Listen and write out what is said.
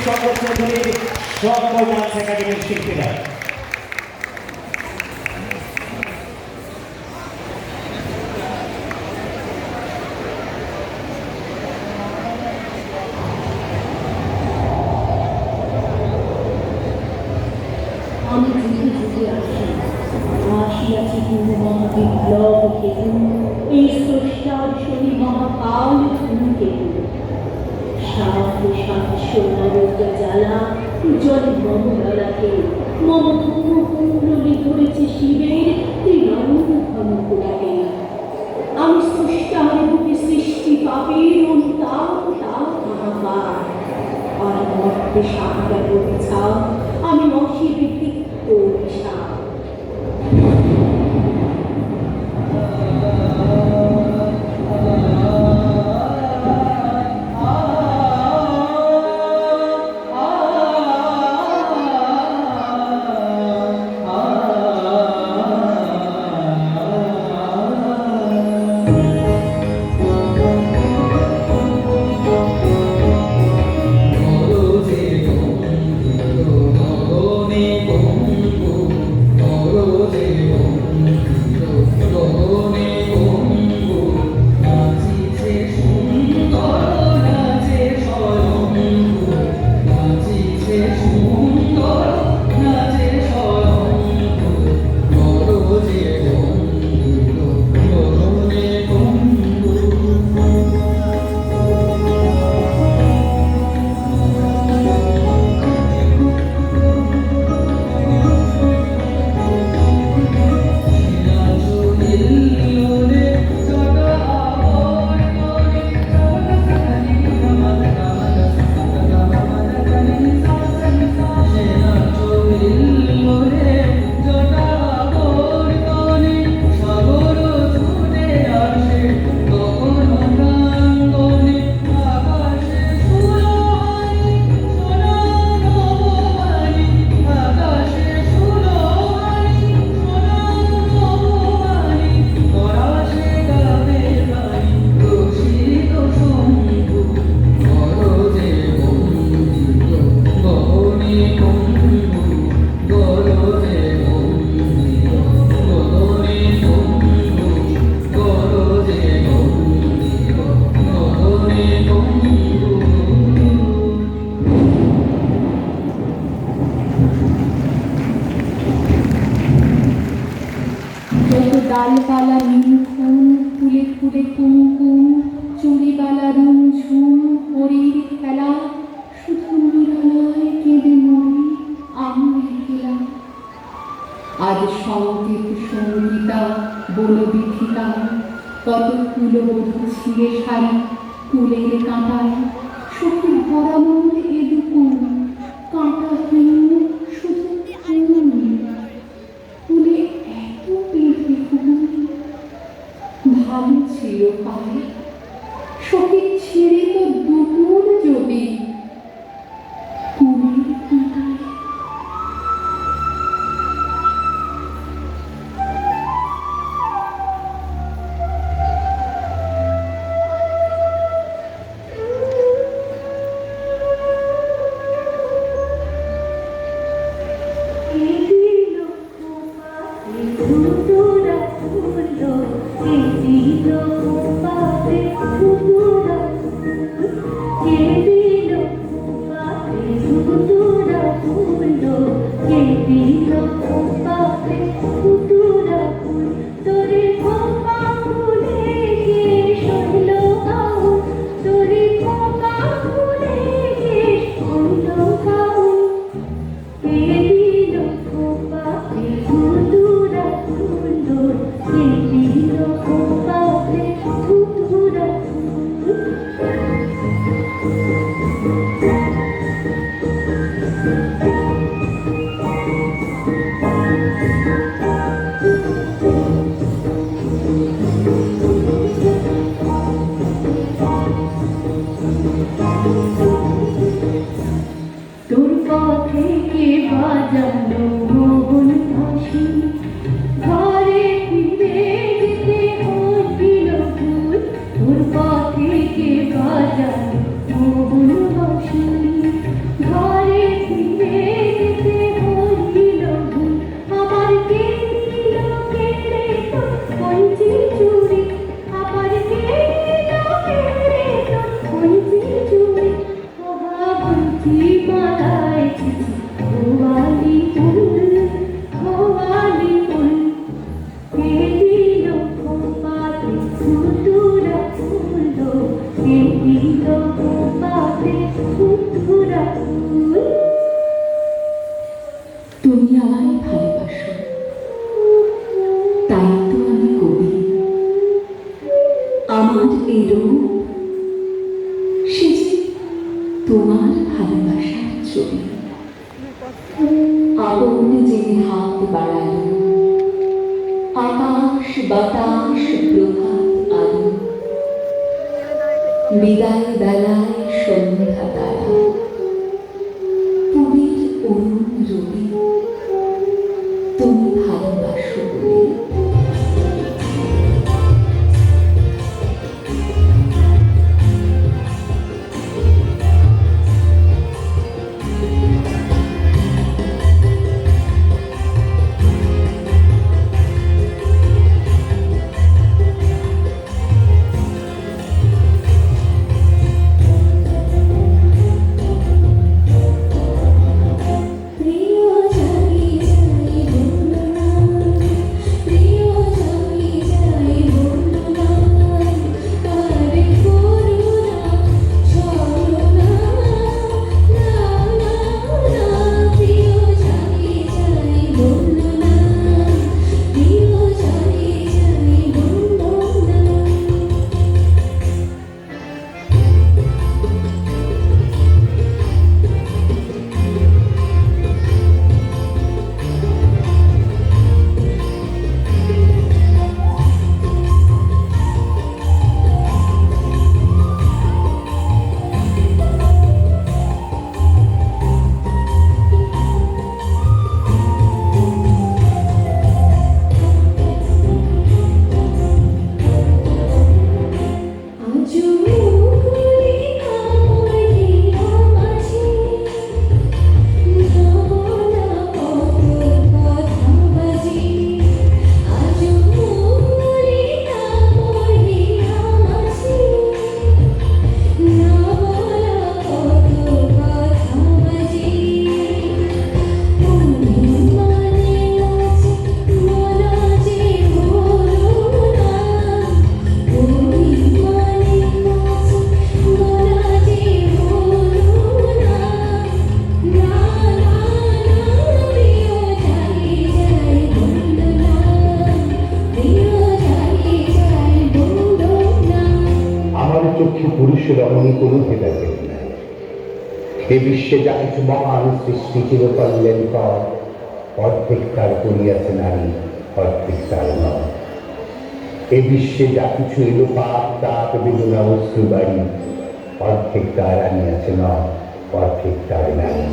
শঙ্কর চৌধুরীর শঙ্কর ডান্স একাডেমির শিল্পীরা। আমি যুগে যুগে আসিয়াছি পূর্ব মহাবিপ্লব কেতু, এই স্রষ্টার শনি মহাকাল ধূমকেতু। সাত সাত সোনার জ্বালা জলে মম ললাটে, মম ধূম কুণ্ডলী ধরেছে শিবের ত্রিনয়ন ঘন কোলাটে। আমি স্রষ্টার বুকে সৃষ্টি পাপের অনুতাপ তাপ হাহাকার, আর মর্তে সাহায্য করেছা আমি অশিবে তিক্ত অভিশাপ। ডালপালা নীলখুন, ফুলে ফুলে কুমকুম, চুড়িবালা রুমঝুম, হরির খেলা, শুধু নিরালায় কেঁদে মরি আমি একলা। আজ সংকেত সঙ্গীতা বল বিথিকা, কত কুলবধূ ছিঁড়ে শাড়ি কুলের কাঁটায়, সখী ভরা মন এদুকুন কাঁটাহীন শুধু ফুল। ফুলে এত পেঁপে ফুল ভালো ছিল পায়ে, সখী ছিঁড়ে তো দুপুর যদি কুলের কাঁটায়। চিঠি পাঠায় চিঠি খোয়ালি ফুল খোয়ালি ফুল কে দিল খোপাতে ফুটুরা ফুল কে দিল খোপাতে ফুটুরা ফুল তুমি আমায় ভালোবাসো তাই তো আমি কবি আমার এই রূপ সে যে তোমার ভালোবাসার ছবি আগুন জেনে হাত বাড়ালো আকাশ বাতাস প্রভাত আলো বিদায় বেলায় সন্ধ্যা তারা পুরীর অরুণ রবি তুমি ভালোবাসো বলে চক্ষু পুরুষ রমণী কোনো ভেদাভেদ নাই। এ বিশ্বে যা কিছু মহান সৃষ্টি চিরকল্যাণ কর, অর্ধেক তার করিয়াছে নারী, অর্ধেক তার নয়। এ বিশ্বে যা কিছু এলো পাপ তাপ বেদনা অশ্রু বাড়ি, অর্ধেক তার আনিয়াছে নয়, অর্ধেক তার নারী।